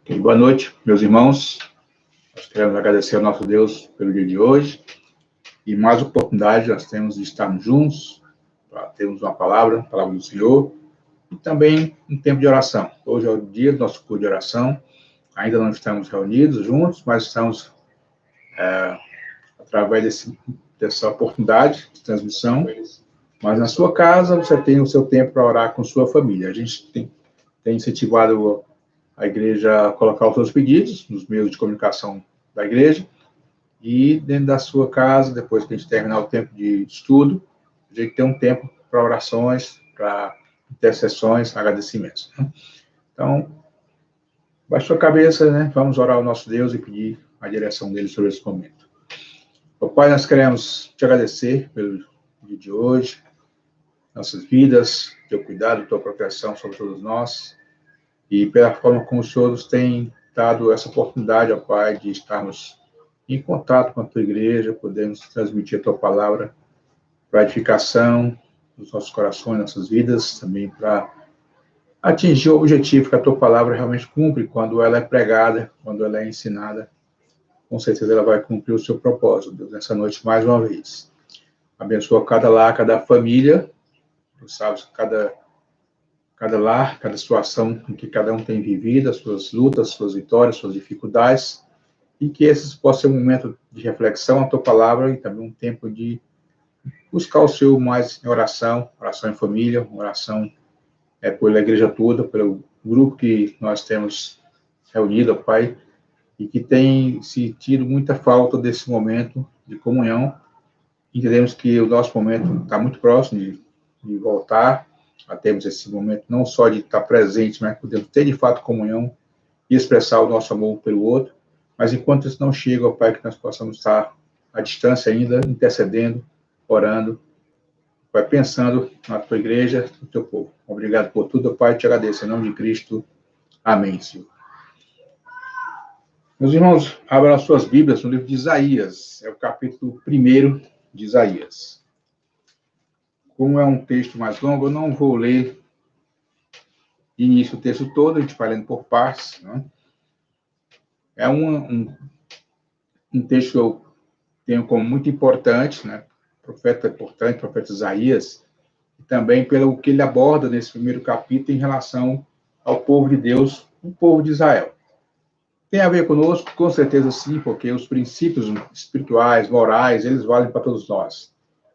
Ok, boa noite, meus irmãos. Nós queremos agradecer ao nosso Deus pelo dia de hoje e mais oportunidade nós temos de estarmos juntos, para termos uma palavra, a palavra do Senhor, e também um tempo de oração. Hoje é o dia do nosso culto de oração. Ainda não estamos reunidos juntos, mas estamos através dessa oportunidade de transmissão. Mas na sua casa você tem o seu tempo para orar com sua família. A gente tem incentivado a igreja a colocar os seus pedidos nos meios de comunicação da igreja e dentro da sua casa, depois que a gente terminar o tempo de estudo, a gente tem um tempo para orações, para intercessões, agradecimentos. Né? Então, baixe sua cabeça, né? Vamos orar ao nosso Deus e pedir a direção dele sobre esse momento. Ó Pai, nós queremos te agradecer pelo dia de hoje, nossas vidas, teu cuidado, tua proteção sobre todos nós, e pela forma como os senhores têm dado essa oportunidade, ó Pai, de estarmos em contato com a tua igreja, podemos transmitir a tua palavra para edificação dos nossos corações, nossas vidas, também para atingir o objetivo que a tua palavra realmente cumpre quando ela é pregada, quando ela é ensinada. Com certeza ela vai cumprir o seu propósito, Deus, nessa noite mais uma vez. Abençoa cada lar, cada família, tu sabes, cada lar, cada situação em que cada um tem vivido, as suas lutas, suas vitórias, suas dificuldades, e que esses possam ser um momento de reflexão à tua palavra e também um tempo de buscar o Senhor mais em oração, oração em família, oração pela igreja toda, pelo grupo que nós temos reunido, Pai, e que tem sentido muita falta desse momento de comunhão. Entendemos que o nosso momento está muito próximo de voltar a termos esse momento, não só de estar presente, mas podemos ter de fato comunhão e expressar o nosso amor pelo outro, mas enquanto isso não chega, ó Pai, que nós possamos estar à distância ainda, intercedendo, orando, Pai, pensando na tua igreja, no teu povo. Obrigado por tudo, ó Pai, te agradeço, em nome de Cristo. Amém, Senhor. Meus irmãos, abram as suas Bíblias no livro de Isaías, é o capítulo 1 de Isaías. Como é um texto mais longo, eu não vou ler de início o texto todo, a gente vai lendo por partes. Né? É um texto que eu tenho como muito importante, né? Profeta importante, profeta Isaías, e também pelo que ele aborda nesse primeiro capítulo em relação ao povo de Deus, o povo de Israel. Tem a ver conosco? Com certeza sim, porque os princípios espirituais, morais, eles valem para todos nós.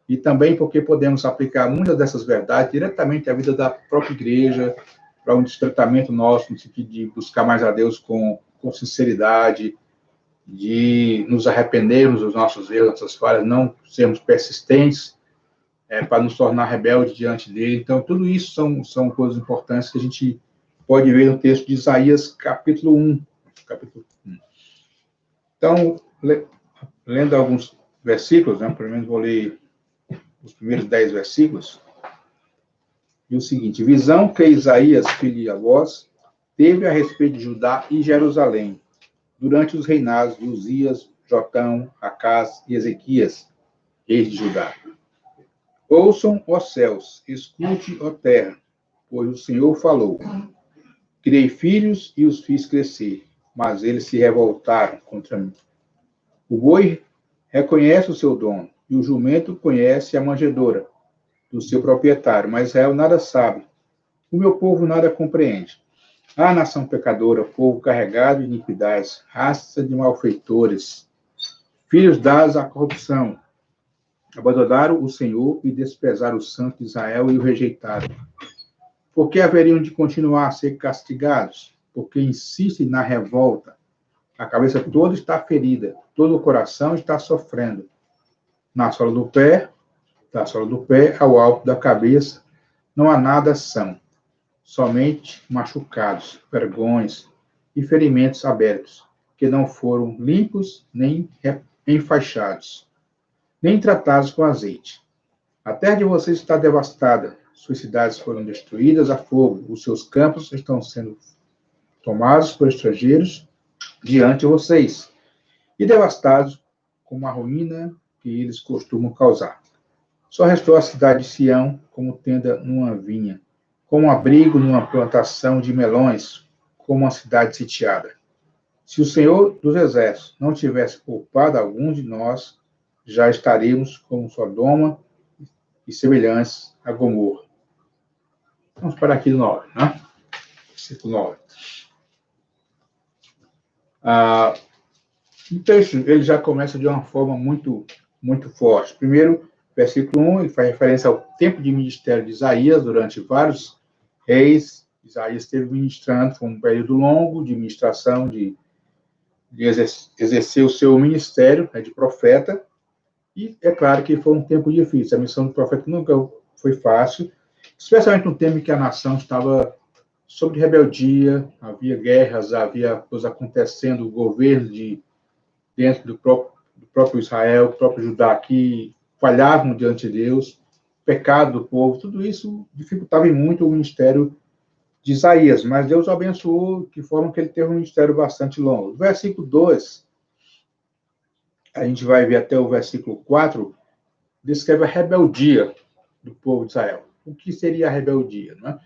E também porque podemos aplicar muitas dessas verdades diretamente à vida da própria igreja, para um despertamento nosso, no sentido de buscar mais a Deus com sinceridade, de nos arrependermos dos nossos erros, das nossas falhas, não sermos persistentes, para nos tornar rebeldes diante dele. Então, tudo isso são coisas importantes que a gente pode ver no texto de Isaías, capítulo 1. Então, lendo alguns versículos, né, pelo menos vou ler os primeiros 10 versículos, e o seguinte: visão que Isaías, filho de Amós, teve a respeito de Judá e Jerusalém, durante os reinados de Uzias, Jotão, Acás e Ezequias, reis de Judá. Ouçam, ó céus, escute, ó terra, pois o Senhor falou. Criei filhos e os fiz crescer, mas eles se revoltaram contra mim. O boi reconhece o seu dono, e o jumento conhece a manjedoura do seu proprietário, mas Israel nada sabe. O meu povo nada compreende. Ah, nação pecadora, povo carregado de iniquidades, raça de malfeitores, filhos dados à corrupção, abandonaram o Senhor e desprezaram o Santo de Israel e o rejeitaram. Por que haveriam de continuar a ser castigados? Porque insistem na revolta. A cabeça toda está ferida, todo o coração está sofrendo. Da sola do pé ao alto da cabeça, não há nada são, somente machucados, vergões e ferimentos abertos, que não foram limpos nem enfaixados, nem tratados com azeite. A terra de vocês está devastada, suas cidades foram destruídas a fogo, os seus campos estão sendo tomados por estrangeiros diante de vocês, e devastados com a ruína que eles costumam causar. Só restou a cidade de Sião como tenda numa vinha, como abrigo numa plantação de melões, como uma cidade sitiada. Se o Senhor dos Exércitos não tivesse poupado alguns de nós, já estaríamos como Sodoma e semelhantes a Gomorra. Vamos parar aqui no 9, né? Versículo 9. O texto ele já começa de uma forma muito, muito forte. Primeiro, versículo 1, ele faz referência ao tempo de ministério de Isaías durante vários reis. Isaías esteve ministrando, foi um período longo de ministração, de exercer o seu ministério, né, de profeta. E é claro que foi um tempo difícil. A missão do profeta nunca foi fácil, especialmente no tempo em que a nação estava sob rebeldia, havia guerras, havia coisas acontecendo, governos dentro do próprio Israel, do próprio Judá, que falhavam diante de Deus, pecado do povo, tudo isso dificultava muito o ministério de Isaías, mas Deus o abençoou de forma que ele teve um ministério bastante longo. No versículo 2, a gente vai ver até o versículo 4, descreve a rebeldia do povo de Israel. O que seria a rebeldia? Né?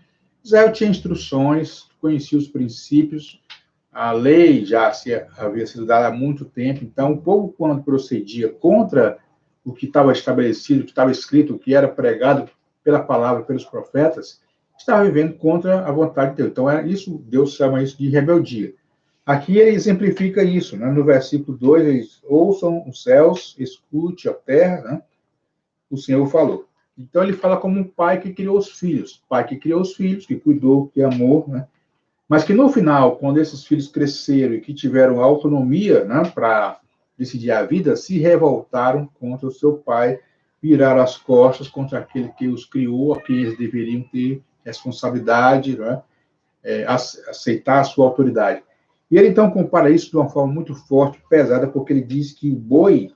Israel tinha instruções, conhecia os princípios, a lei já havia sido dada há muito tempo, então o povo, quando procedia contra o que estava estabelecido, o que estava escrito, o que era pregado pela palavra, pelos profetas, estava vivendo contra a vontade de Deus. Então, isso, Deus chama isso de rebeldia. Aqui ele exemplifica isso, né? No versículo 2, eles ouçam os céus, escute a terra, né? O Senhor falou. Então, ele fala como um pai que criou os filhos, pai que criou os filhos, que cuidou, que amou, né? Mas que no final, quando esses filhos cresceram e que tiveram autonomia, né, para decidir a vida, se revoltaram contra o seu pai, viraram as costas contra aquele que os criou, a quem eles deveriam ter responsabilidade, né, aceitar a sua autoridade. E ele então compara isso de uma forma muito forte, pesada, porque ele diz que o boi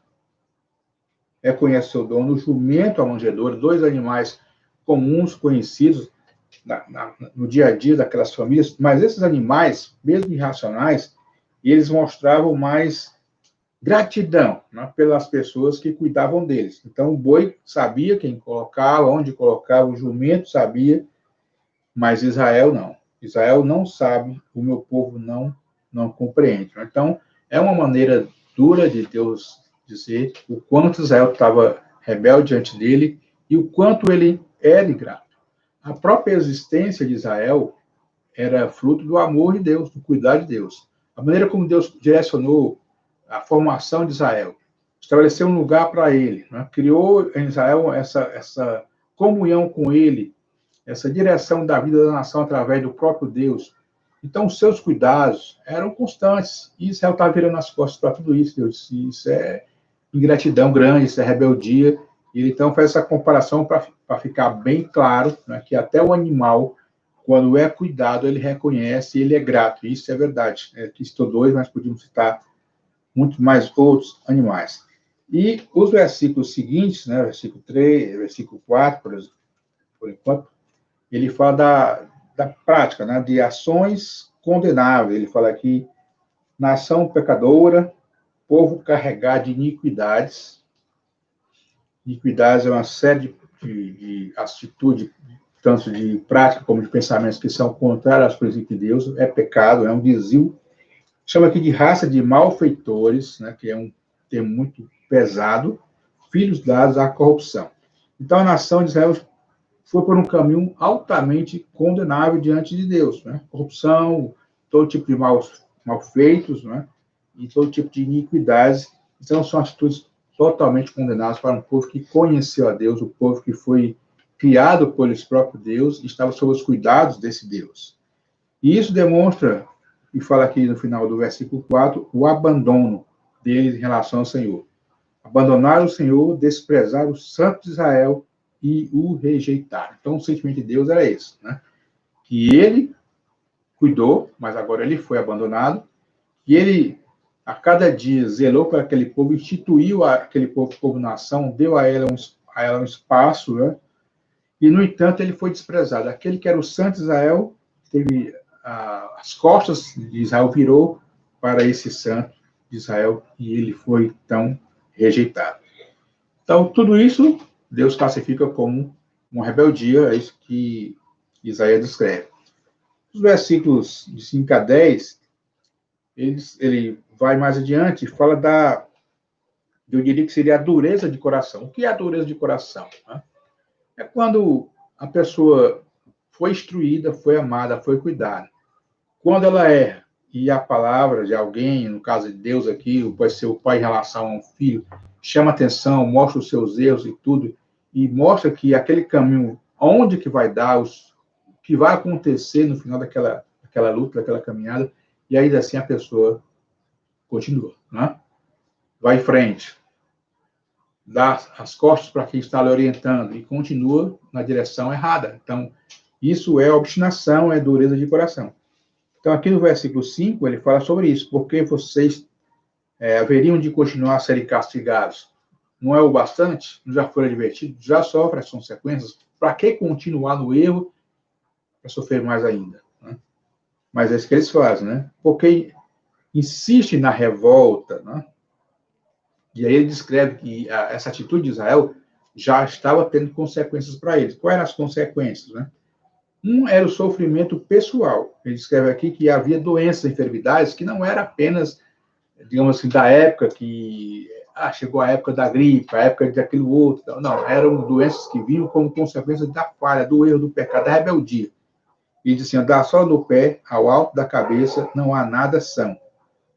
reconhece seu dono, o jumento a manjedoura, dois animais comuns, conhecidos no dia a dia daquelas famílias, mas esses animais, mesmo irracionais, eles mostravam mais gratidão, né, pelas pessoas que cuidavam deles. Então, o boi sabia quem colocava, onde colocava, o jumento sabia, mas Israel não. Israel não sabe, o meu povo não compreende. Então, é uma maneira dura de Deus dizer o quanto Israel estava rebelde diante dele e o quanto ele era ingrato. A própria existência de Israel era fruto do amor de Deus, do cuidado de Deus. A maneira como Deus direcionou a formação de Israel, estabeleceu um lugar para ele, né? Criou em Israel essa comunhão com ele, essa direção da vida da nação através do próprio Deus. Então, os seus cuidados eram constantes. E Israel estava virando as costas para tudo isso. Deus disse, isso é ingratidão grande, isso é rebeldia. E ele, então, faz essa comparação para ficar bem claro, né, que até o animal, quando é cuidado, ele reconhece e ele é grato. Isso é verdade. Aqui citou dois, mas podíamos citar muito mais outros animais. E os versículos seguintes, né, versículo 3, versículo 4, por enquanto, ele fala da prática, né, de ações condenáveis. Ele fala aqui, nação pecadora, povo carregado de iniquidades. Iniquidades é uma série de atitudes, tanto de prática como de pensamentos que são contrários aos princípios de Deus. É pecado, é um desvio. Chama aqui de raça de malfeitores, né, que é um termo muito pesado, filhos dados à corrupção. Então, a nação de Israel foi por um caminho altamente condenável diante de Deus, né? Corrupção, todo tipo de malfeitos, né? E todo tipo de iniquidades. Então, são atitudes totalmente condenáveis para um povo que conheceu a Deus, o povo que foi criado por esse próprio Deus e estava sob os cuidados desse Deus. E isso demonstra, e fala aqui no final do versículo 4, o abandono deles em relação ao Senhor. Abandonar o Senhor, desprezar o Santo de Israel e o rejeitar. Então, o sentimento de Deus era esse, né? Que ele cuidou, mas agora ele foi abandonado, e ele, a cada dia, zelou para aquele povo, instituiu aquele povo como nação, deu a ela um espaço, né? E, no entanto, ele foi desprezado. Aquele que era o Santo de Israel, teve as costas de Israel, virou para esse Santo de Israel, e ele foi, então, rejeitado. Então, tudo isso Deus classifica como uma rebeldia, é isso que Isaías descreve. Os versículos de 5 a 10, ele vai mais adiante e fala eu diria que seria a dureza de coração. O que é a dureza de coração? Né? É quando a pessoa foi instruída, foi amada, foi cuidada. Quando ela erra, e a palavra de alguém, no caso de Deus aqui, pode ser o pai em relação a um filho, chama atenção, mostra os seus erros e tudo, e mostra que aquele caminho, onde que vai dar, o que vai acontecer no final daquela luta, daquela caminhada, e ainda assim a pessoa continua, né? Vai em frente, dá as costas para quem está lhe orientando e continua na direção errada. Então, isso é obstinação, é dureza de coração. Então, aqui no versículo 5, ele fala sobre isso. Porque vocês haveriam de continuar a serem castigados? Não é o bastante? Já foram advertidos? Já sofrem as consequências? Para que continuar no erro para sofrer mais ainda? Né? Mas é isso que eles fazem, né? Porque insiste na revolta, né? E aí ele descreve que essa atitude de Israel já estava tendo consequências para eles. Quais eram as consequências, né? Um era o sofrimento pessoal. Ele escreve aqui que havia doenças, enfermidades, que não era apenas, digamos assim, da época que chegou a época da gripe, a época daquilo outro. Não, eram doenças que vinham como consequência da falha, do erro, do pecado, da rebeldia. E diz assim, da sola do pé ao alto da cabeça não há nada são.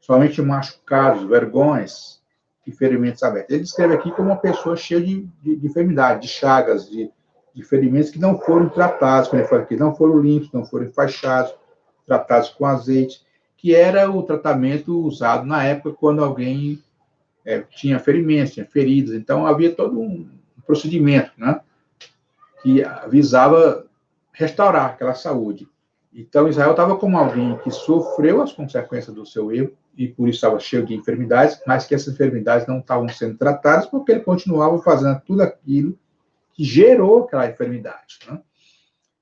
Somente machucados, vergonhas e ferimentos abertos. Ele descreve aqui como uma pessoa cheia de enfermidade, de chagas, de ferimentos que não foram tratados, como ele fala aqui, não foram limpos, não foram enfaixados, tratados com azeite, que era o tratamento usado na época quando alguém tinha ferimentos, tinha feridas. Então, havia todo um procedimento, né, que visava restaurar aquela saúde. Então, Israel estava como alguém que sofreu as consequências do seu erro e por isso estava cheio de enfermidades, mas que essas enfermidades não estavam sendo tratadas porque ele continuava fazendo tudo aquilo que gerou aquela enfermidade. Né?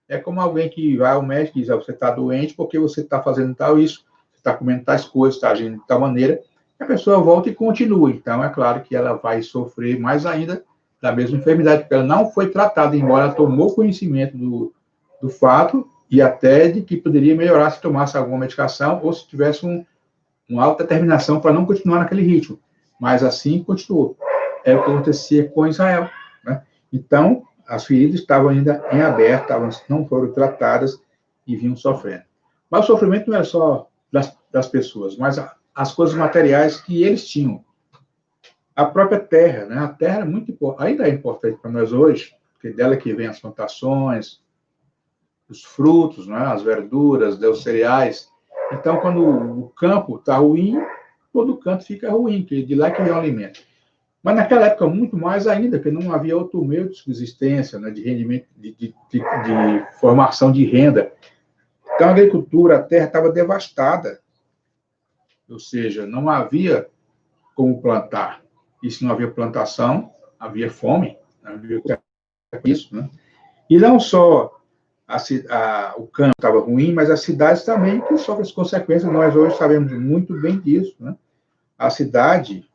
É como alguém que vai ao médico e diz, você está doente porque você está fazendo tal isso, você está comendo tais coisas, está agindo de tal maneira, a pessoa volta e continua. Então, é claro que ela vai sofrer mais ainda da mesma enfermidade, porque ela não foi tratada, embora ela tomou conhecimento do fato e até de que poderia melhorar se tomasse alguma medicação ou se tivesse uma autodeterminação para não continuar naquele ritmo. Mas assim continuou. É o que acontecia com Israel. Né? Então, as feridas estavam ainda em aberto, não foram tratadas e vinham sofrendo. Mas o sofrimento não era só das pessoas, mas as coisas materiais que eles tinham. A própria terra, né? A terra é muito importante, ainda é importante para nós hoje, porque dela que vem as plantações, os frutos, né? As verduras, os cereais. Então, quando o campo está ruim, todo canto fica ruim, que de lá que vem o alimento. Mas naquela época, muito mais ainda, porque não havia outro meio de subsistência, né, de rendimento, de formação de renda. Então, a agricultura, a terra estava devastada. Ou seja, não havia como plantar. E se não havia plantação, havia fome. Havia isso, né? E não só o campo estava ruim, mas as cidades também que sofrem as consequências. Nós hoje sabemos muito bem disso. Né? A cidade,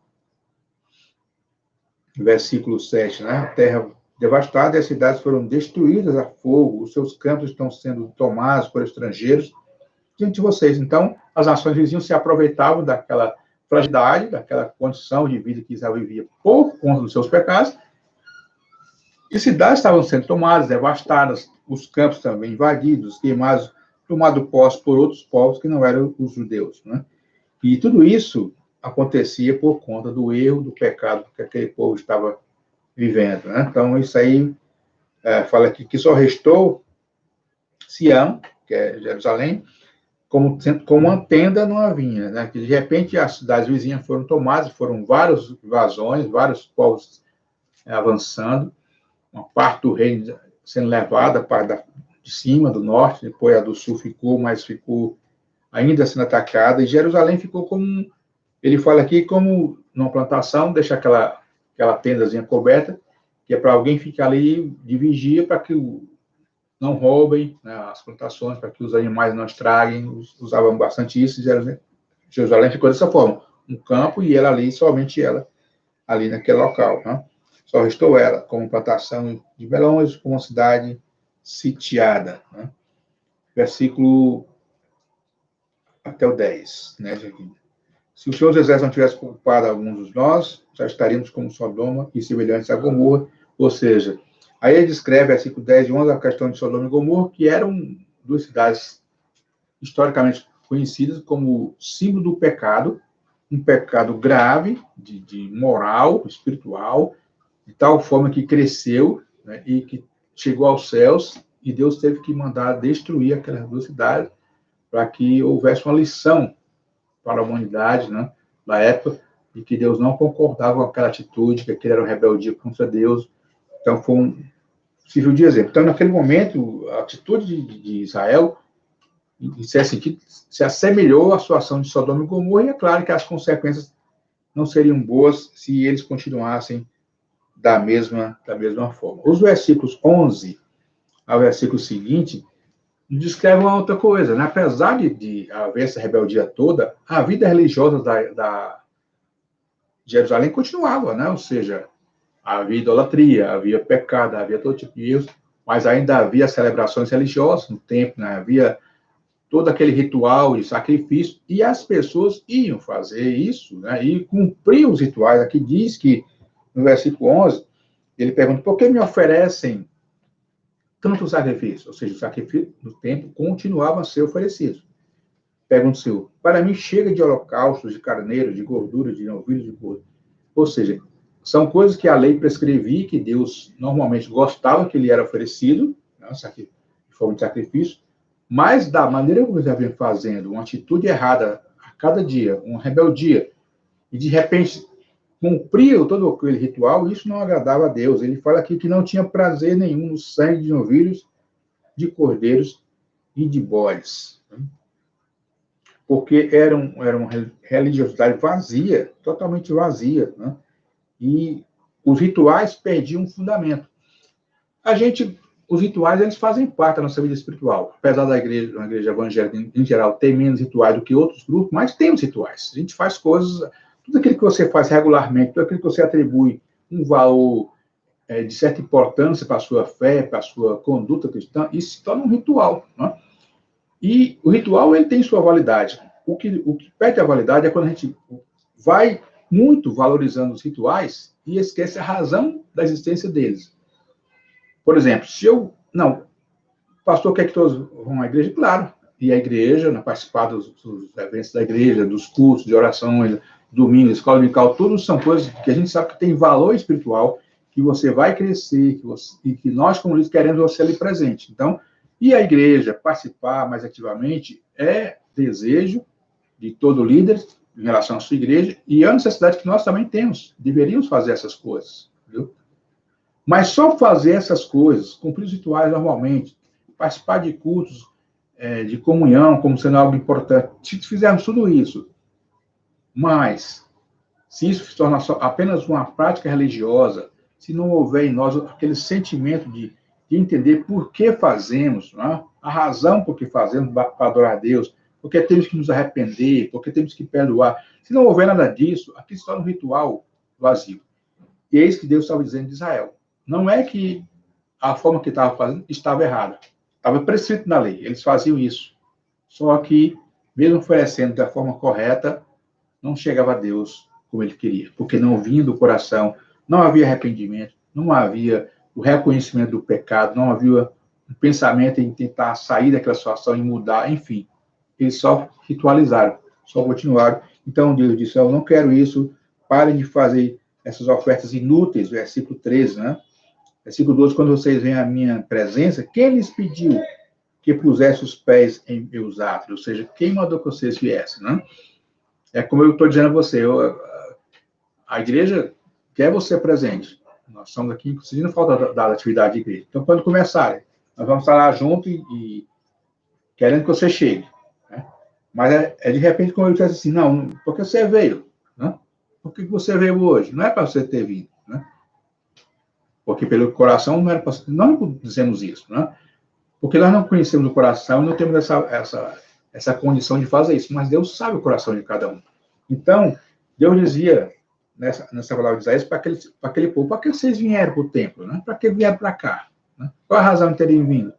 versículo 7, né? A terra devastada e as cidades foram destruídas a fogo, os seus campos estão sendo tomados por estrangeiros diante de vocês. Então, as nações vizinhas se aproveitavam daquela fragilidade, daquela condição de vida que Israel vivia por conta dos seus pecados, e cidades estavam sendo tomadas, devastadas, os campos também invadidos, queimados, tomado posse por outros povos que não eram os judeus. Né? E tudo isso acontecia por conta do erro, do pecado que aquele povo estava vivendo. Né? Então, isso aí fala aqui que só restou Sião, que é Jerusalém, como uma tenda numa vinha. Né? Que, de repente, as cidades vizinhas foram tomadas, foram várias invasões, vários povos avançando, uma parte do reino sendo levada para de cima, do norte, depois a do sul ficou, mas ficou ainda sendo atacada, e Jerusalém ficou como, ele fala aqui, como numa plantação, deixa aquela tendazinha coberta, que é para alguém ficar ali de vigia para que não roubem, né, as plantações, para que os animais não estraguem, usavam bastante isso, e Jerusalém ficou dessa forma, um campo e ela ali, somente ela, ali naquele local, né? Só restou ela, como plantação de melões, como uma cidade sitiada. Né? Versículo até o 10, né? Se o Senhor dos Exércitos não tivesse poupado alguns de nós, já estaríamos como Sodoma e semelhantes a Gomorra. Ou seja, aí ele descreve, versículo 10 e 11, a questão de Sodoma e Gomorra, que eram duas cidades historicamente conhecidas como símbolo do pecado, um pecado grave, de moral, espiritual, de tal forma que cresceu, né, e que chegou aos céus, e Deus teve que mandar destruir aquelas duas cidades para que houvesse uma lição para a humanidade, né, na época, e que Deus não concordava com aquela atitude, que aquilo era uma rebeldia contra Deus. Então, serviu de exemplo. Então, naquele momento, a atitude de Israel, em certo sentido, se assemelhou à situação de Sodoma e Gomorra, e é claro que as consequências não seriam boas se eles continuassem da mesma forma. Os versículos 11 ao versículo seguinte descrevem uma outra coisa, né? Apesar de haver essa rebeldia toda, a vida religiosa da Jerusalém continuava, né? Ou seja, havia idolatria, havia pecado, havia todo tipo de erros, mas ainda havia celebrações religiosas no templo, né? Havia todo aquele ritual de sacrifício, e as pessoas iam fazer isso, né? E cumprir os rituais. Aqui diz que, no versículo 11, ele pergunta, por que me oferecem tanto sacrifício? Ou seja, o sacrifício no templo continuava a ser oferecido. Pergunta o Senhor, para mim chega de holocaustos, de carneiro, de gordura, de novilhos, de porco. Ou seja, são coisas que a lei prescrevia, que Deus normalmente gostava que ele era oferecido, né, de forma de sacrifício, mas da maneira como eles haviam fazendo, uma atitude errada a cada dia, uma rebeldia, e de repente cumpriam todo aquele ritual, isso não agradava a Deus. Ele fala aqui que não tinha prazer nenhum no sangue de novilhos, de cordeiros e de bodes. Porque era uma religiosidade vazia, totalmente vazia, né? E os rituais perdiam o fundamento. Os rituais, eles fazem parte da nossa vida espiritual. Apesar da igreja evangélica, em geral, ter menos rituais do que outros grupos, mas tem os rituais. A gente faz coisas, tudo aquilo que você faz regularmente, tudo aquilo que você atribui um valor de certa importância para a sua fé, para a sua conduta cristã, isso se torna um ritual, né? E o ritual, ele tem sua validade. O que perde a validade é quando a gente vai muito valorizando os rituais e esquece a razão da existência deles. Por exemplo, não, pastor quer que todos vão à igreja? Claro. E a igreja, né, participar dos eventos da igreja, dos cultos, de orações, domingo, escola dominical, tudo são coisas que a gente sabe que tem valor espiritual, que você vai crescer, e que nós, como líderes, queremos você ali presente. Então, e a igreja participar mais ativamente é desejo de todo líder em relação à sua igreja, e é a necessidade que nós também temos, deveríamos fazer essas coisas, viu? Mas só fazer essas coisas, cumprir os rituais normalmente, participar de cultos de comunhão, como sendo algo importante, se fizermos tudo isso, mas se isso se tornar apenas uma prática religiosa, se não houver em nós aquele sentimento de entender por que fazemos, né? A razão por que fazemos para adorar a Deus, porque temos que nos arrepender, porque temos que perdoar. Se não houver nada disso, aqui se torna um ritual vazio. E é isso que Deus estava dizendo de Israel. Não é que a forma que estava fazendo estava errada. Estava prescrito na lei. Eles faziam isso. Só que, mesmo oferecendo da forma correta, não chegava a Deus como ele queria. Porque não vinha do coração, não havia arrependimento, não havia o reconhecimento do pecado, não havia um pensamento em tentar sair daquela situação e mudar, enfim. Eles só ritualizaram, só continuaram. Então, Deus disse, eu não quero isso, parem de fazer essas ofertas inúteis, versículo 13, né? Versículo 12, quando vocês veem a minha presença, quem lhes pediu que pusesse os pés em meus átrios? Ou seja, quem mandou que vocês viessem, né? É como eu estou dizendo a você, a igreja quer você presente. Nós estamos aqui, inclusive, não falta da atividade de igreja. Então, quando começarem, nós vamos estar lá junto e querendo que você chegue, né? Mas de repente, como eu disse assim, não, porque você veio, né? Por que você veio hoje? Não é para você ter vindo, né? Porque pelo coração não era para... Não dizemos isso, né? Porque nós não conhecemos o coração e não temos essa condição de fazer isso. Mas Deus sabe o coração de cada um. Então, Deus dizia nessa palavra de Isaías para aquele povo, para que vocês vieram para o templo, né? Para que vieram para cá? Né? Qual a razão de terem vindo?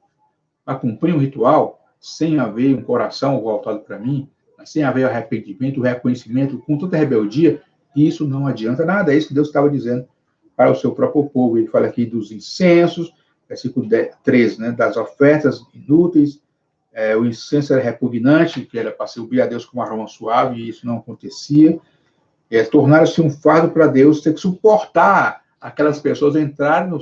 Para cumprir um ritual sem haver um coração voltado para mim? sem haver arrependimento, reconhecimento, com toda rebeldia, isso não adianta nada. É isso que Deus estava dizendo para o seu próprio povo. Ele fala aqui dos incensos, versículo 13, né, das ofertas inúteis. O incenso era repugnante, que era para servir a Deus com um aroma suave, e isso não acontecia. Tornaram-se um fardo para Deus, ter que suportar aquelas pessoas entrarem no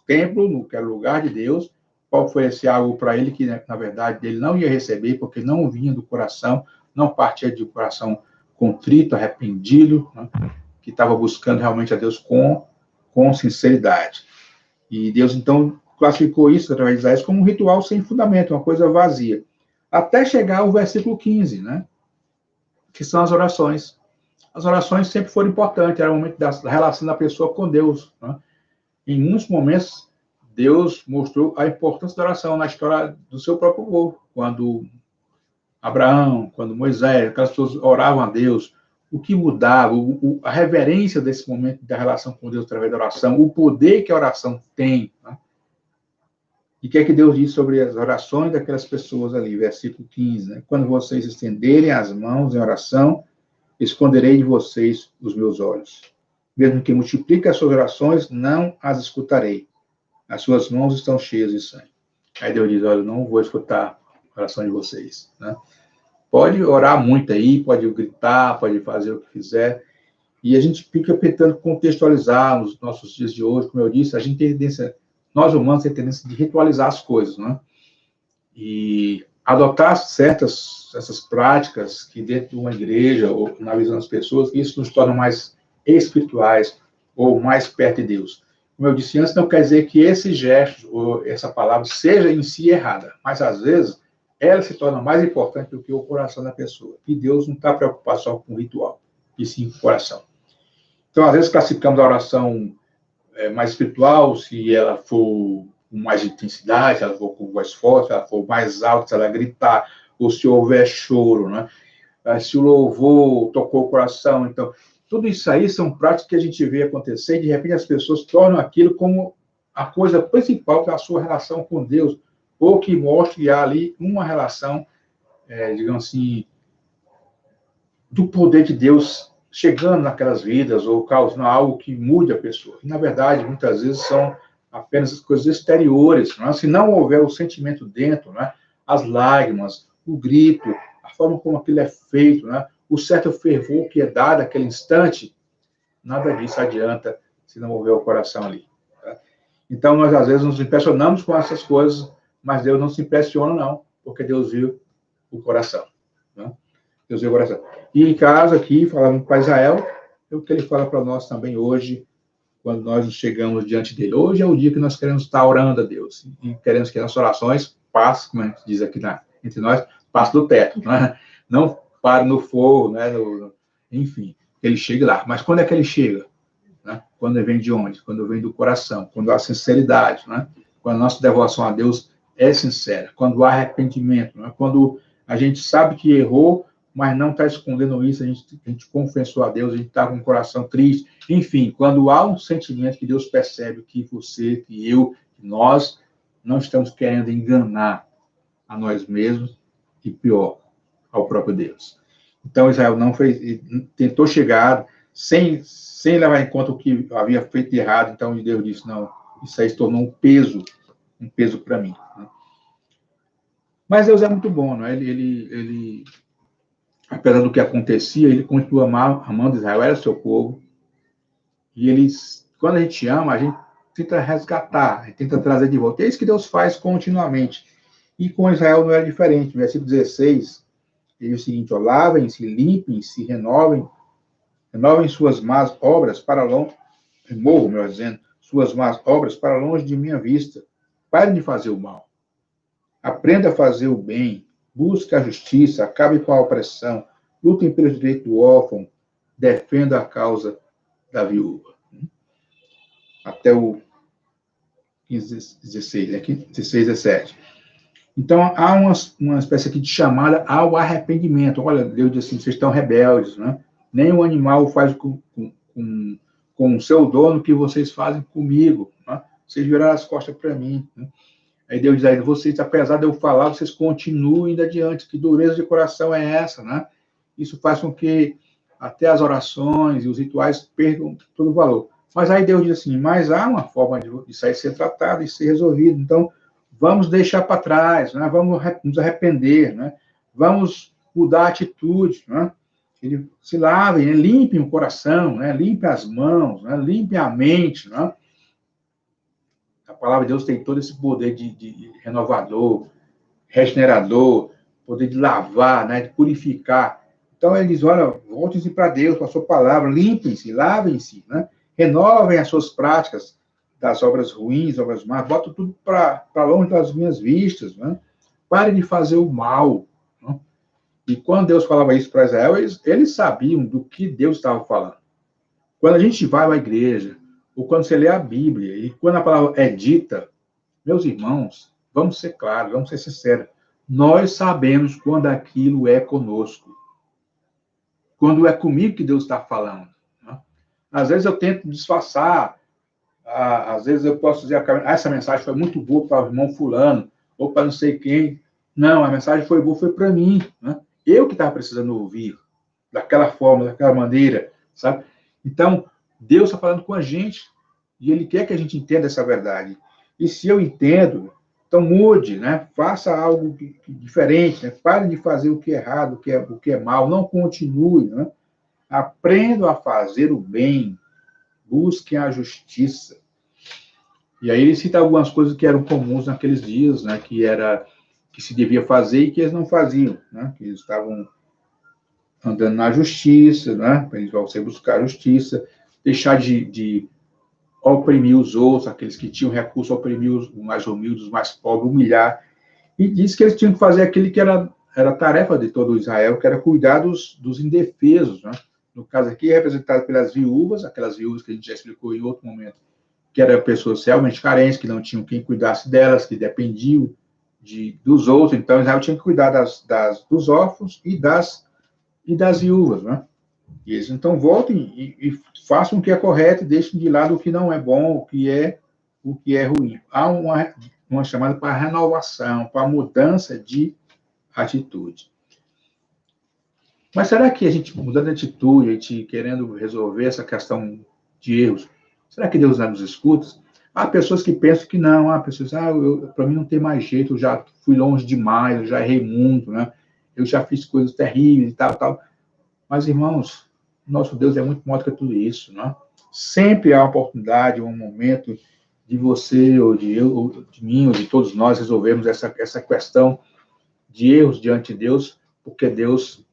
templo, no que era o lugar de Deus, para oferecer algo para ele que, na verdade, ele não ia receber, porque não vinha do coração, não partia de um coração contrito, arrependido, né, que estava buscando realmente a Deus com sinceridade. E Deus, então, classificou isso, através de Isaías, como um ritual sem fundamento, uma coisa vazia. Até chegar ao versículo 15, né, que são as orações. As orações sempre foram importantes, era o momento da relação da pessoa com Deus. Né? Em muitos momentos, Deus mostrou a importância da oração na história do seu próprio povo. Quando Abraão, quando Moisés, aquelas pessoas oravam a Deus, o que mudava, a reverência desse momento da relação com Deus através da oração, o poder que a oração tem. Né? E o que é que Deus diz sobre as orações daquelas pessoas ali? Versículo 15. Né? Quando vocês estenderem as mãos em oração, esconderei de vocês os meus olhos. Mesmo que multiplique as suas orações, não as escutarei. As suas mãos estão cheias de sangue. Aí Deus diz, olha, não vou escutar a oração de vocês. Né? Pode orar muito aí, pode gritar, pode fazer o que fizer. E a gente fica tentando contextualizar nos nossos dias de hoje, como eu disse, a gente tem tendência, nós humanos temos tendência de ritualizar as coisas, né? E adotar essas práticas que dentro de uma igreja ou na visão das pessoas, isso nos torna mais espirituais ou mais perto de Deus. Como eu disse antes, não quer dizer que esse gesto ou essa palavra seja em si errada, mas às vezes ela se torna mais importante do que o coração da pessoa. E Deus não está preocupado só com o ritual, e sim com o coração. Então, às vezes classificamos a oração mais espiritual, se ela for com mais intensidade, se ela for com voz forte, se ela for mais alta, se ela gritar, ou se houver choro, né? Se o louvor tocou o coração. Então, tudo isso aí são práticas que a gente vê acontecer e, de repente, as pessoas tornam aquilo como a coisa principal da sua relação com Deus, ou que mostre ali uma relação, digamos assim, do poder de Deus chegando naquelas vidas ou causando algo que mude a pessoa. E, na verdade, muitas vezes são apenas as coisas exteriores. Não é? Se não houver o sentimento dentro, né? As lágrimas, o grito, a forma como aquilo é feito, né? O certo fervor que é dado naquele instante, nada disso adianta se não houver o coração ali. Tá? Então, nós, às vezes, nos impressionamos com essas coisas, mas Deus não se impressiona, não, porque Deus viu o coração. Né? Deus viu o coração. E em casa, aqui, falando para Israel, é o que ele fala para nós também hoje, quando nós chegamos diante dele. Hoje é o dia que nós queremos estar orando a Deus, e queremos que nossas orações passem, como a gente diz aqui entre nós, passem do teto, né? Não parem no fogo, né? Enfim, ele chegue lá. Mas quando é que ele chega? Né? Quando ele vem de onde? Quando vem do coração, quando há sinceridade, né? Quando a nossa devoção a Deus é sincera, quando há arrependimento, né? Quando a gente sabe que errou, mas não está escondendo isso, a gente confessou a Deus, a gente está com o coração triste. Enfim, quando há um sentimento que Deus percebe que você, que eu, que nós não estamos querendo enganar a nós mesmos e, pior, ao próprio Deus. Então, Israel não fez, tentou chegar sem levar em conta o que havia feito de errado. Então, Deus disse, não, isso aí se tornou um peso para mim. Né? Mas Deus é muito bom, não é? Ele apesar do que acontecia, ele continua amando Israel, era seu povo. E quando a gente ama, a gente tenta resgatar, a gente tenta trazer de volta. É isso que Deus faz continuamente. E com Israel não era diferente. No versículo 16, ele diz o seguinte, lavem, se limpem, se renovem suas más obras para longe, removam, melhor dizendo, suas más obras para longe de minha vista. Parem de fazer o mal. Aprenda a fazer o bem. Busque a justiça, acabe com a opressão, lutem pelo direito do órfão, defenda a causa da viúva. Até o 16, aqui, 16, 17. Então, há uma espécie aqui de chamada ao arrependimento. Olha, Deus diz assim, vocês estão rebeldes, né? Nem o animal faz com o seu dono o que vocês fazem comigo. Né? Vocês viraram as costas para mim. Né? Aí Deus diz, vocês, apesar de eu falar, vocês continuem indo adiante. Que dureza de coração é essa, né? isso faz com que até as orações e os rituais percam todo o valor. Mas aí Deus diz assim, mas há uma forma de isso aí ser tratado e ser resolvido. Então, vamos deixar para trás, né? Vamos nos arrepender, né? Vamos mudar a atitude, né? Ele se lavem, né? Limpem o coração, né? Limpem as mãos, né? Limpem a mente, né? A palavra de Deus tem todo esse poder de renovador, regenerador, poder de lavar, né? De purificar. Então, ele diz, olha, voltem-se para Deus, com a sua palavra, limpem-se, lavem-se, né? Renovem as suas práticas das obras ruins, obras más, botam tudo para longe das minhas vistas, né? Parem de fazer o mal. Né? E quando Deus falava isso para Israel, eles sabiam do que Deus estava falando. Quando a gente vai à igreja, ou quando você lê a Bíblia, e quando a palavra é dita, meus irmãos, vamos ser claros, vamos ser sinceros, nós sabemos quando aquilo é conosco. Quando é comigo que Deus está falando. Né? Às vezes eu tento disfarçar, às vezes eu posso dizer, essa mensagem foi muito boa para o irmão fulano, ou para não sei quem. Não, a mensagem foi boa, foi para mim. Né? Eu que estava precisando ouvir, daquela forma, daquela maneira, sabe? Então, Deus está falando com a gente, e Ele quer que a gente entenda essa verdade. E se eu entendo, então mude, né? Faça algo diferente, né? Pare de fazer o que é errado, o que é mal, não continue, né? Aprenda a fazer o bem, busquem a justiça. E aí ele cita algumas coisas que eram comuns naqueles dias, né? Que se devia fazer e que eles não faziam, né? Que eles estavam andando na justiça, né? Eles vão buscar a justiça, deixar de oprimir os outros, aqueles que tinham recurso, oprimir os mais humildes, os mais pobres, humilhar. E diz que eles tinham que fazer aquilo que era tarefa de todo Israel, que era cuidar dos indefesos, né? No caso aqui, representado pelas viúvas, aquelas viúvas que a gente já explicou em outro momento, que eram pessoas realmente carentes, que não tinham quem cuidasse delas, que dependiam dos outros. Então, Israel tinha que cuidar dos órfãos e das viúvas, né? E eles, então, voltem e façam o que é correto e deixem de lado o que não é bom, o que é ruim. Há uma chamada para renovação, para mudança de atitude. Mas será que a gente, mudando de atitude, a gente querendo resolver essa questão de erros, será que Deus não nos escuta? Há pessoas que pensam que não, há pessoas, para mim não tem mais jeito, eu já fui longe demais, eu já errei muito, né? Eu já fiz coisas terríveis e tal, tal. Mas, irmãos, nosso Deus é muito maior do que tudo isso, né? Sempre há uma oportunidade, um momento de você, ou de eu, ou de mim, ou de todos nós resolvermos essa questão de erros diante de Deus, porque Deus,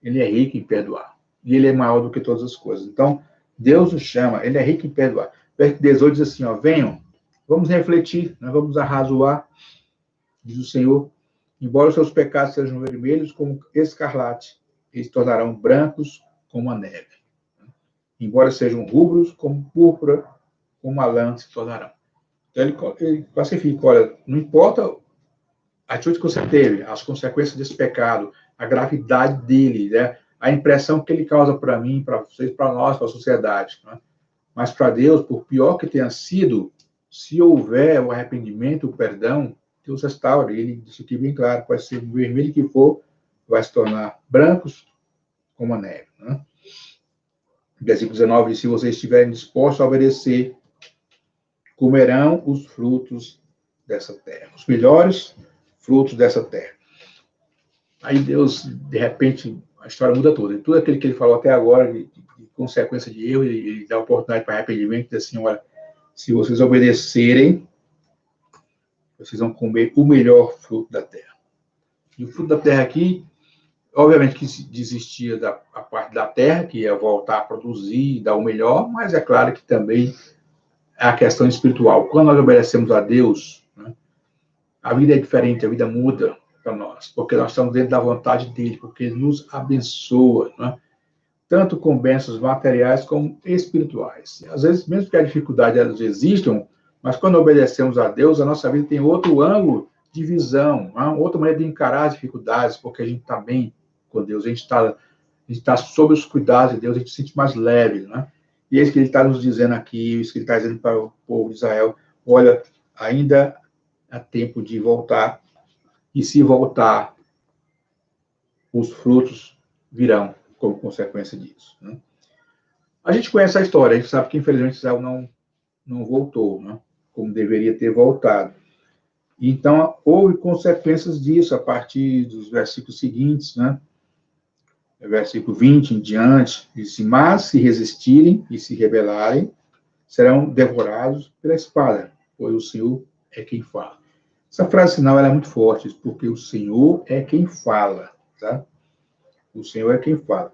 Ele é rico em perdoar. E Ele é maior do que todas as coisas. Então, Deus nos chama, Ele é rico em perdoar. Verso 18 diz assim, ó, venham, vamos refletir, nós vamos arrazoar, diz o Senhor, embora os seus pecados sejam vermelhos como escarlate, eles tornarão brancos como a neve. Embora sejam rubros como púrpura, como a lã se tornarão. Então, ele classifica, olha, não importa a atitude que você teve, as consequências desse pecado, a gravidade dele, né? A impressão que ele causa para mim, para vocês, para nós, para a sociedade. Né? Mas para Deus, por pior que tenha sido, se houver o arrependimento, o perdão, Deus restaura. Ele disse aqui bem claro, pode ser vermelho que for, vai se tornar brancos como a neve. Né? Versículo 19 diz, se vocês estiverem dispostos a obedecer, comerão os frutos dessa terra. Os melhores frutos dessa terra. Aí Deus, de repente, a história muda toda. Tudo aquilo que ele falou até agora, de consequência de erro, ele dá oportunidade para arrependimento, diz assim, olha, se vocês obedecerem, vocês vão comer o melhor fruto da terra. E o fruto da terra aqui, obviamente que desistia da parte da terra, que ia voltar a produzir, dar o melhor, mas é claro que também é a questão espiritual. Quando nós obedecemos a Deus, né, a vida é diferente, a vida muda para nós, porque nós estamos dentro da vontade dele, porque ele nos abençoa, né? Tanto com bênçãos materiais como espirituais. Às vezes, mesmo que a dificuldade elas existam, mas quando obedecemos a Deus, a nossa vida tem outro ângulo de visão, né? Outra maneira de encarar as dificuldades, porque a gente está bem com Deus, a gente está sob os cuidados de Deus, a gente se sente mais leve, né? E é isso que ele está nos dizendo aqui, isso que ele está dizendo para o povo de Israel, olha, ainda há tempo de voltar, e se voltar, os frutos virão como consequência disso. Né? A gente conhece a história, a gente sabe que, infelizmente, Israel não voltou, né? Como deveria ter voltado. Então, houve consequências disso a partir dos versículos seguintes, né? Versículo 20 em diante, diz: mas se resistirem e se rebelarem, serão devorados pela espada, pois o Senhor é quem fala. Essa frase final ela é muito forte, porque o Senhor é quem fala, tá? O Senhor é quem fala.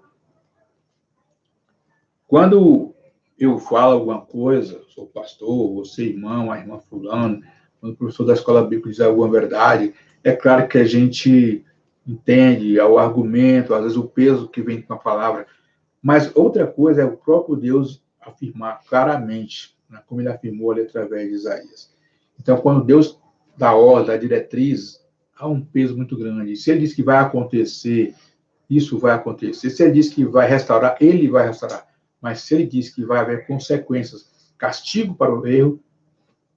Quando eu falo alguma coisa, sou pastor, você irmão, a irmã fulano, quando o professor da escola bíblica diz alguma verdade, é claro que a gente entende o argumento, às vezes o peso que vem com a palavra, mas outra coisa é o próprio Deus afirmar claramente, né, como ele afirmou ali através de Isaías. Então, quando Deus dá ordem, dá diretriz, há um peso muito grande. Se ele diz que vai acontecer, isso vai acontecer. Se ele diz que vai restaurar, ele vai restaurar. Mas se ele diz que vai haver consequências, castigo para o erro,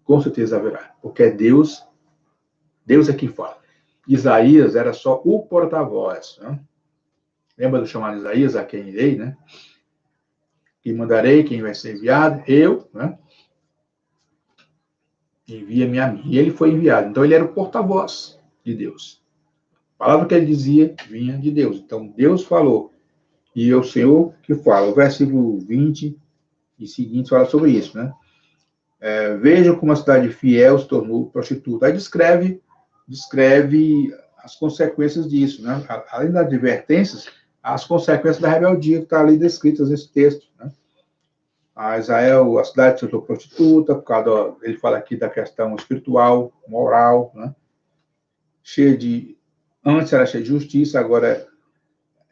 com certeza haverá. Porque é Deus é quem fala. Isaías era só o porta-voz. Né? Lembra do chamado Isaías, a quem irei, né? Quem mandarei, quem vai ser enviado? Eu, né? Envia-me a mim. E ele foi enviado. Então, ele era o porta-voz de Deus. A palavra que ele dizia vinha de Deus. Então, Deus falou. E é o Senhor que fala. O versículo 20 e seguinte fala sobre isso, né? Vejam como a cidade fiel se tornou prostituta. Aí descreve as consequências disso, né? Além das advertências, as consequências da rebeldia que está ali descritas nesse texto, né? A Israel, a cidade se tornou prostituta, por causa ele fala aqui da questão espiritual, moral, né? Antes era cheia de justiça, agora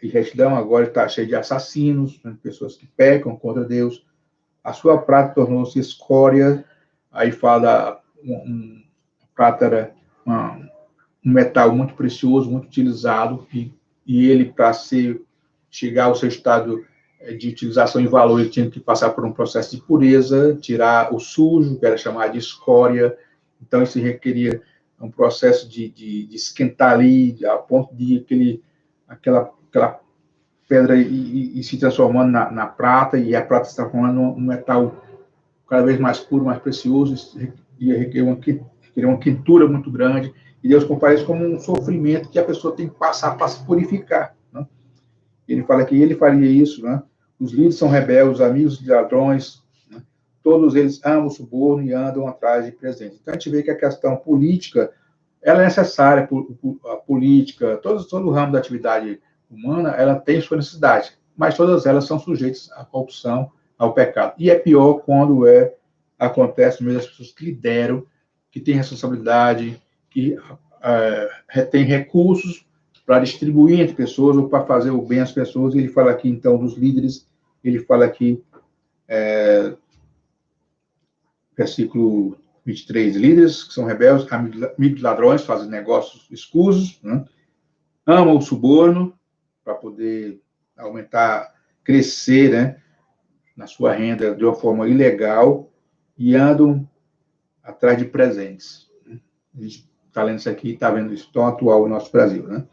e retidão, agora está cheia de assassinos, né? Pessoas que pecam contra Deus. A sua prata tornou-se escória, aí fala, prata era um metal muito precioso, muito utilizado, e ele, para chegar ao seu estado de utilização e valor, ele tinha que passar por um processo de pureza, tirar o sujo, que era chamado de escória, então isso requeria um processo de esquentar ali, a ponto de aquela pedra e se transformando na prata, e a prata se transformando num metal cada vez mais puro, mais precioso, e requerer uma quentura muito grande, e Deus compara isso como um sofrimento que a pessoa tem que passar para se purificar. Né? Ele fala que ele faria isso, né? Os líderes são rebeldes, amigos de ladrões, né? Todos eles amam o suborno e andam atrás de presentes. Então, a gente vê que a questão política, ela é necessária, a política, todo o ramo da atividade humana, ela tem sua necessidade, mas todas elas são sujeitas à corrupção, ao pecado. E é pior quando acontece no meio das pessoas que lideram, que têm responsabilidade, que têm recursos para distribuir entre pessoas ou para fazer o bem às pessoas. Ele fala aqui, então, dos líderes, ele fala aqui, versículo 23, líderes que são rebeldes, amigos de ladrões, fazem negócios escusos, né? Amam o suborno para poder aumentar, crescer, né, na sua renda de uma forma ilegal, e andam atrás de presentes. A gente está lendo isso aqui e está vendo isso tão atual no nosso Brasil, né?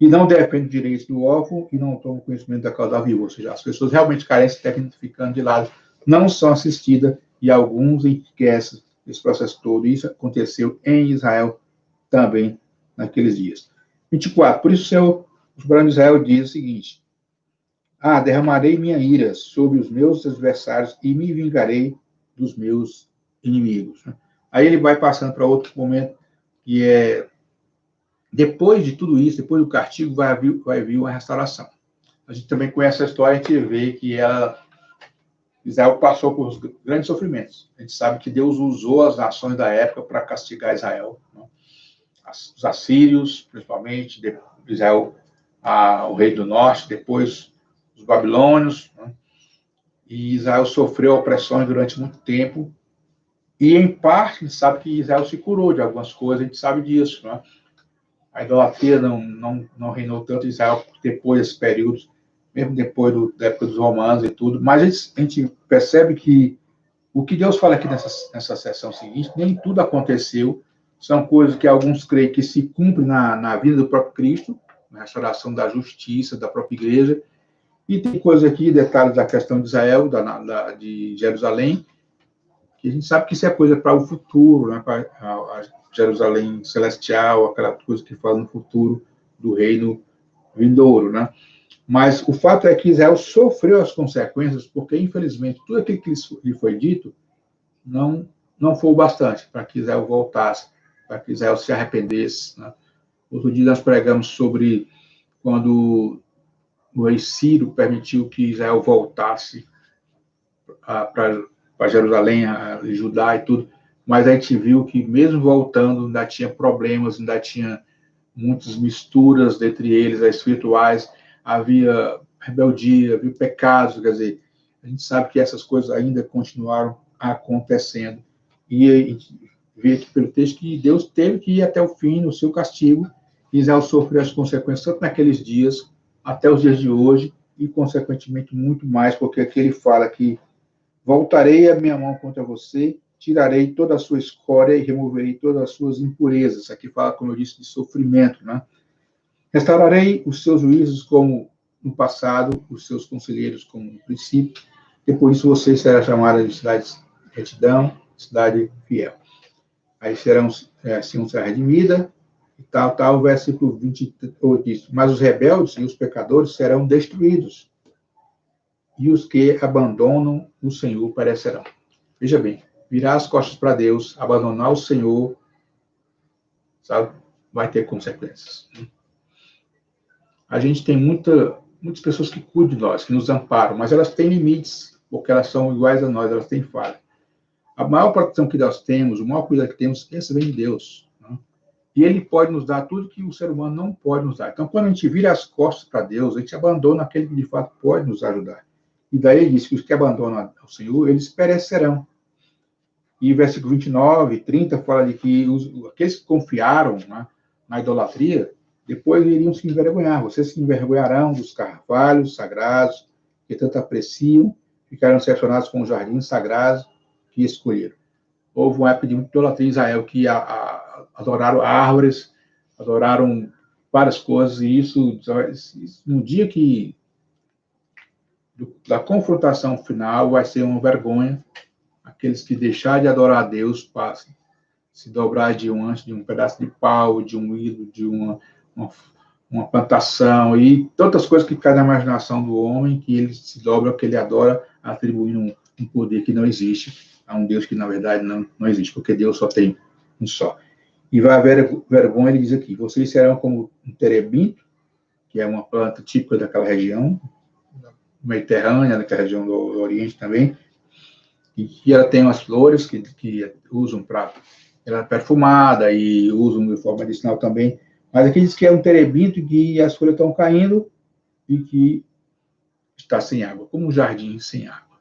E não defende os direitos do órfão e não tomam conhecimento da causa da viúva, ou seja, as pessoas realmente carentes, ficando de lado, não são assistidas, e alguns enriquecem esse processo todo. E isso aconteceu em Israel também naqueles dias. 24. Por isso, o Senhor, o soberano de Israel, diz o seguinte: derramarei minha ira sobre os meus adversários e me vingarei dos meus inimigos. Aí ele vai passando para outro momento, que é, depois de tudo isso, depois do castigo, vai vir uma restauração. A gente também conhece a história, a gente vê que Israel passou por grandes sofrimentos. A gente sabe que Deus usou as nações da época para castigar Israel. Né? Os assírios, principalmente, Israel, o rei do norte, depois os babilônios, né? E Israel sofreu opressões durante muito tempo, e em parte a gente sabe que Israel se curou de algumas coisas, a gente sabe disso, né? A idolatria não reinou tanto em Israel depois desse período, mesmo depois da época dos romanos e tudo, mas a gente percebe que o que Deus fala aqui nessa sessão seguinte, nem tudo aconteceu, são coisas que alguns creem que se cumprem na vida do próprio Cristo, na restauração da justiça da própria igreja. E tem coisa aqui, detalhes da questão de Israel, de Jerusalém, que a gente sabe que isso é coisa para o futuro, né? Para a Jerusalém celestial, aquela coisa que fala no futuro do reino vindouro, né? Mas o fato é que Israel sofreu as consequências, porque, infelizmente, tudo aquilo que lhe foi dito não foi o bastante para que Israel voltasse, para que Israel se arrependesse, né? Outro dia nós pregamos sobre quando o rei Ciro permitiu que Israel voltasse para Jerusalém, a Judá e tudo, mas a gente viu que mesmo voltando ainda tinha problemas, ainda tinha muitas misturas entre eles, as espirituais, havia rebeldia, havia pecados, quer dizer, a gente sabe que essas coisas ainda continuaram acontecendo. E a gente vê aqui pelo texto que Deus teve que ir até o fim no seu castigo, e Israel sofreu as consequências tanto naqueles dias, até os dias de hoje, e consequentemente muito mais, porque aqui ele fala que voltarei a minha mão contra você, tirarei toda a sua escória e removerei todas as suas impurezas. Aqui fala, como eu disse, de sofrimento, né? Restaurarei os seus juízos como no passado, os seus conselheiros como no princípio, e por isso você será chamada de cidade de retidão, cidade fiel. Aí serão, assim, será redimida, e tal, versículo 28 diz, mas os rebeldes e os pecadores serão destruídos, e os que abandonam o Senhor perecerão. Veja bem, virar as costas para Deus, abandonar o Senhor, sabe, vai ter consequências. A gente tem muitas pessoas que cuidam de nós, que nos amparam, mas elas têm limites, porque elas são iguais a nós, elas têm falha. A maior proteção que nós temos, o maior cuidado que temos, esse vem de Deus. Né? E Ele pode nos dar tudo que o ser humano não pode nos dar. Então, quando a gente vira as costas para Deus, a gente abandona aquele que de fato pode nos ajudar. E daí ele diz que os que abandonam o Senhor, eles perecerão. E o versículo 29 e 30 fala de que aqueles que confiaram, né, na idolatria, depois iriam se envergonhar. Vocês se envergonharão dos carvalhos sagrados que tanto apreciam, ficarão decepcionados com os jardins sagrados que escolheram. Houve uma época de muita idolatria em Israel que adoraram árvores, adoraram várias coisas, e isso no dia da confrontação final vai ser uma vergonha. Aqueles que deixarem de adorar a Deus para se dobrar diante de um pedaço de pau, de um ídolo, de uma plantação e tantas coisas que caem na imaginação do homem, que ele se dobra, que ele adora, atribuindo um poder que não existe a um Deus que, na verdade, não existe, porque Deus só tem um só. E vai haver vergonha, ele diz aqui, vocês serão como um terebinto, que é uma planta típica daquela região, mediterrânea, daquela região do Oriente também, e que ela tem umas flores que usam para... Ela é perfumada e usam de forma medicinal também, mas aqui diz que é um terebinto que as folhas estão caindo e que está sem água, como um jardim sem água.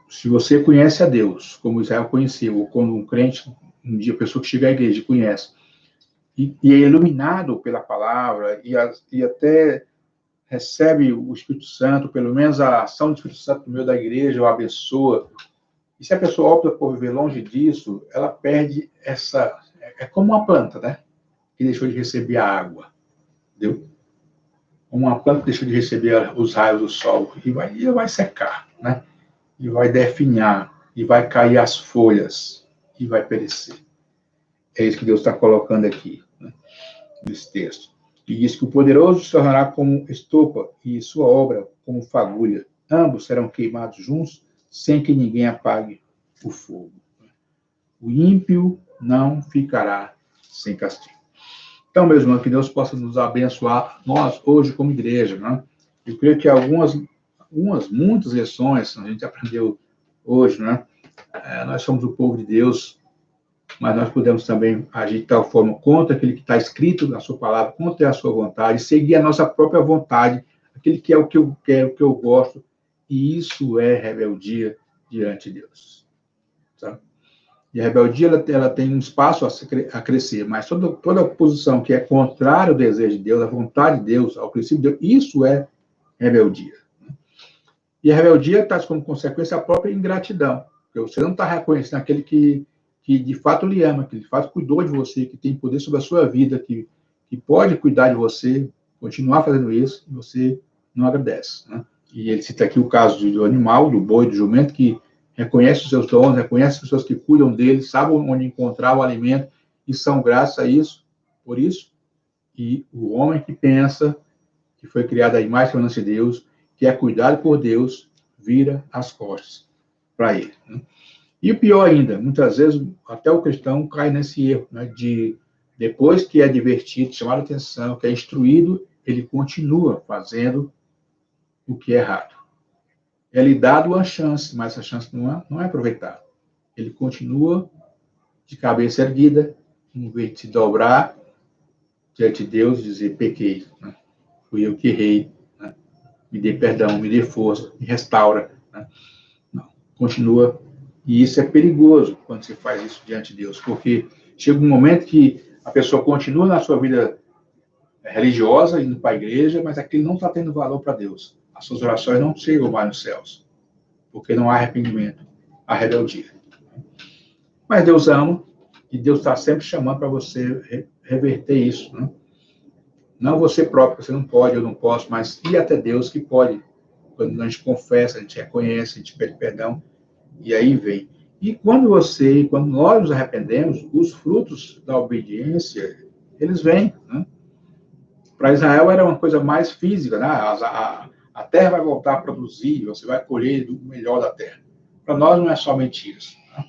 Se você conhece a Deus, como Israel conheceu, ou quando um crente, um dia, a pessoa que chega à igreja conhece, e é iluminado pela palavra, e até recebe o Espírito Santo, pelo menos a ação do Espírito Santo no meio da igreja, o abençoa. E se a pessoa opta por viver longe disso, ela perde essa... É como uma planta, né? Que deixou de receber a água. Entendeu? Uma planta que deixou de receber os raios do sol. E vai secar, né? E vai definhar. E vai cair as folhas. E vai perecer. É isso que Deus está colocando aqui, né? Nesse texto. E diz que o poderoso se tornará como estopa e sua obra como fagulha. Ambos serão queimados juntos, sem que ninguém apague o fogo. O ímpio não ficará sem castigo. Então, meus irmãos, que Deus possa nos abençoar, nós, hoje, como igreja, né? Eu creio que muitas lições a gente aprendeu hoje, né? Nós somos o povo de Deus, mas nós podemos também agir de tal forma contra aquele que está escrito na sua palavra, contra a sua vontade, seguir a nossa própria vontade, aquele que é o que eu quero, o que eu gosto, e isso é rebeldia diante de Deus. Tá? E a rebeldia, ela tem um espaço a crescer, mas toda oposição que é contrária ao desejo de Deus, à vontade de Deus, ao princípio de Deus, isso é rebeldia. E a rebeldia traz como consequência a própria ingratidão, porque você não está reconhecendo aquele que de fato lhe ama, que de fato cuidou de você, que tem poder sobre a sua vida, que que pode cuidar de você, continuar fazendo isso, e você não agradece, né? E ele cita aqui o caso do animal, do boi, do jumento, que reconhece os seus dons, reconhece as pessoas que cuidam dele, sabem onde encontrar o alimento, e são graças a isso, por isso. E o homem que pensa, que foi criado à imagem e semelhança de Deus, que é cuidado por Deus, vira as costas para ele, né? E o pior ainda, muitas vezes até o cristão cai nesse erro, né, de depois que é advertido, chamado a atenção, que é instruído, ele continua fazendo o que é errado. É lhe dado uma chance, mas essa chance não é aproveitada. Ele continua de cabeça erguida, em vez de se dobrar diante de Deus e dizer, pequei, né? Fui eu que errei, né? Me dê perdão, me dê força, me restaura, né? Não, continua. E isso é perigoso quando você faz isso diante de Deus, porque chega um momento que a pessoa continua na sua vida religiosa, indo para a igreja, mas aquilo não está tendo valor para Deus. As suas orações não chegam mais nos céus, porque não há arrependimento, há rebeldia. Mas Deus ama, e Deus está sempre chamando para você reverter isso, né? Não você próprio, você não pode, eu não posso, mas ir até Deus que pode. Quando a gente confessa, a gente reconhece, a gente pede perdão, e aí vem. E quando nós nos arrependemos, os frutos da obediência, eles vêm, né? Para Israel era uma coisa mais física, né? A terra vai voltar a produzir, você vai colher o melhor da terra. Para nós não é só mentiras, né?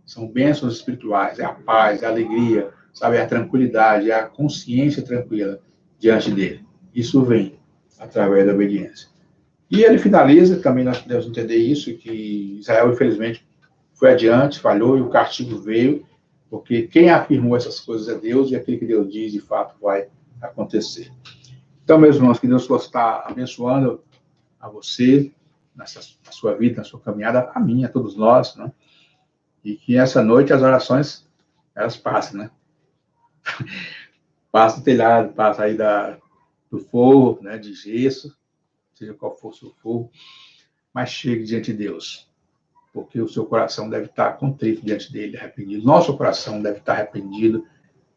São bênçãos espirituais, é a paz, é a alegria, sabe, é a tranquilidade, é a consciência tranquila diante dele. Isso vem através da obediência. E ele finaliza, também nós podemos entender isso, que Israel, infelizmente, foi adiante, falhou, e o castigo veio, porque quem afirmou essas coisas é Deus, e aquilo que Deus diz, de fato, vai acontecer. Então, meus irmãos, que Deus possa estar abençoando a você, na sua vida, na sua caminhada, a mim, a todos nós, né? E que essa noite as orações, elas passem, né? Passa do telhado, passa aí do forro, né, de gesso, seja qual for o seu forro, mas chegue diante de Deus, porque o seu coração deve estar contrito diante dele, arrependido. Nosso coração deve estar arrependido,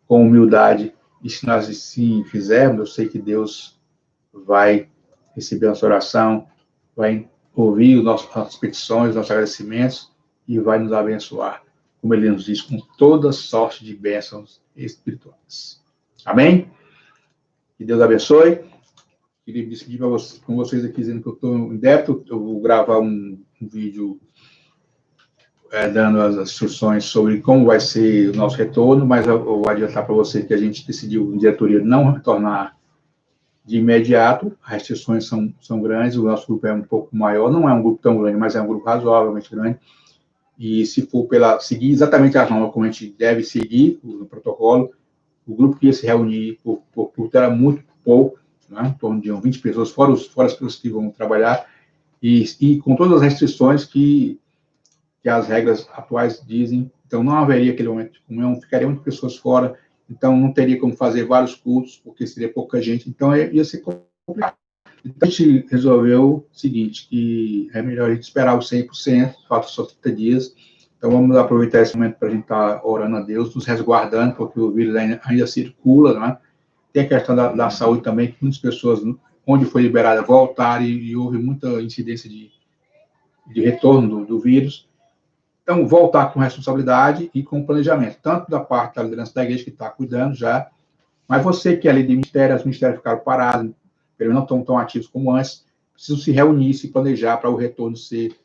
com humildade, e se nós assim fizermos, eu sei que Deus vai receber a nossa oração, vai ouvir as nossas petições, nossos agradecimentos, e vai nos abençoar, como ele nos diz, com toda sorte de bênçãos espirituais. Amém? Que Deus abençoe. Queria me despedir com vocês aqui, dizendo que eu estou em débito. Eu vou gravar um vídeo dando as instruções sobre como vai ser o nosso retorno, mas eu vou adiantar para você que a gente decidiu, em diretoria, não retornar de imediato. As restrições são grandes, o nosso grupo é um pouco maior, não é um grupo tão grande, mas é um grupo razoavelmente grande. E se for seguir exatamente as normas como a gente deve seguir, no protocolo, o grupo que ia se reunir por era muito pouco, né, em torno de 20 pessoas, fora as pessoas que vão trabalhar, e com todas as restrições que as regras atuais dizem. Então, não haveria aquele momento de comunhão, ficariam muitas pessoas fora, então não teria como fazer vários cultos, porque seria pouca gente, então ia ser complicado. Então, a gente resolveu o seguinte, que é melhor a gente esperar os 100%, falta só 30 dias, então vamos aproveitar esse momento para a gente estar orando a Deus, nos resguardando, porque o vírus ainda circula, né? Tem a questão da saúde também, que muitas pessoas, onde foi liberada, voltaram e houve muita incidência de retorno do vírus. Então, voltar com responsabilidade e com planejamento, tanto da parte da liderança da igreja, que está cuidando já, mas você que é ali de ministério, os ministérios ficaram parados, eles não estão tão ativos como antes, precisam se reunir, se planejar para o retorno ser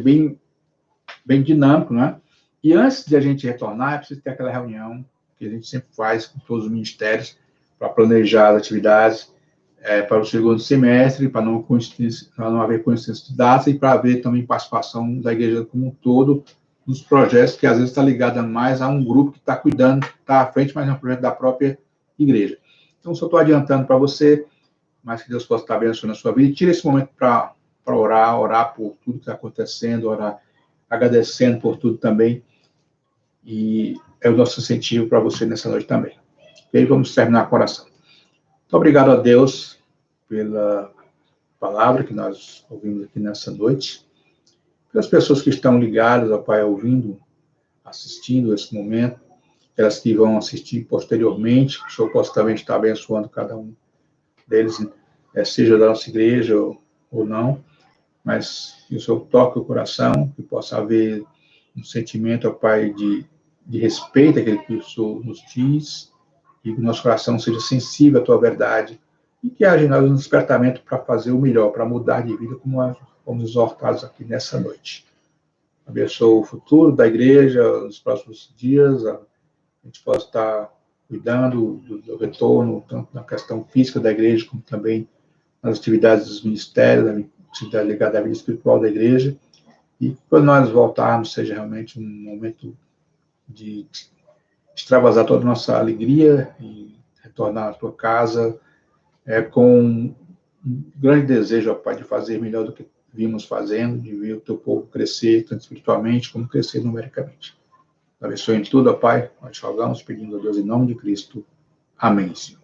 bem dinâmico, né? E antes de a gente retornar, é preciso ter aquela reunião que a gente sempre faz com todos os ministérios para planejar as atividades para o segundo semestre, para não haver coincidência de datas e para haver também participação da igreja como um todo nos projetos que às vezes está ligado mais a um grupo que está cuidando, está à frente, mas é um projeto da própria igreja. Então, só estou adiantando para você, mas que Deus possa estar abençoando a sua vida. E tire esse momento para orar por tudo que está acontecendo, orar agradecendo por tudo também. E é o nosso incentivo para você nessa noite também. E aí vamos terminar com a oração. Muito obrigado a Deus pela palavra que nós ouvimos aqui nessa noite, pelas pessoas que estão ligadas, ó Pai, ouvindo, assistindo esse momento, aquelas que vão assistir posteriormente, que o Senhor possa também estar abençoando cada um deles, seja da nossa igreja ou não, mas que o Senhor toque o coração, que possa haver um sentimento, ó Pai, de respeito àquilo que o Senhor nos diz, e que o nosso coração seja sensível à Tua verdade, e que haja em nós um despertamento para fazer o melhor, para mudar de vida, como fomos exortados aqui nessa noite. Abençoa o futuro da igreja nos próximos dias, a gente possa estar cuidando do retorno, tanto na questão física da igreja, como também nas atividades dos ministérios, na atividade ligada à vida espiritual da igreja, e quando nós voltarmos, seja realmente um momento de extravasar toda a nossa alegria e retornar à tua casa com um grande desejo, ó Pai, de fazer melhor do que vimos fazendo, de ver o teu povo crescer, tanto espiritualmente como crescer numericamente. Abençoe em tudo, ó Pai, nós te rogamos, pedindo a Deus em nome de Cristo. Amém, Senhor.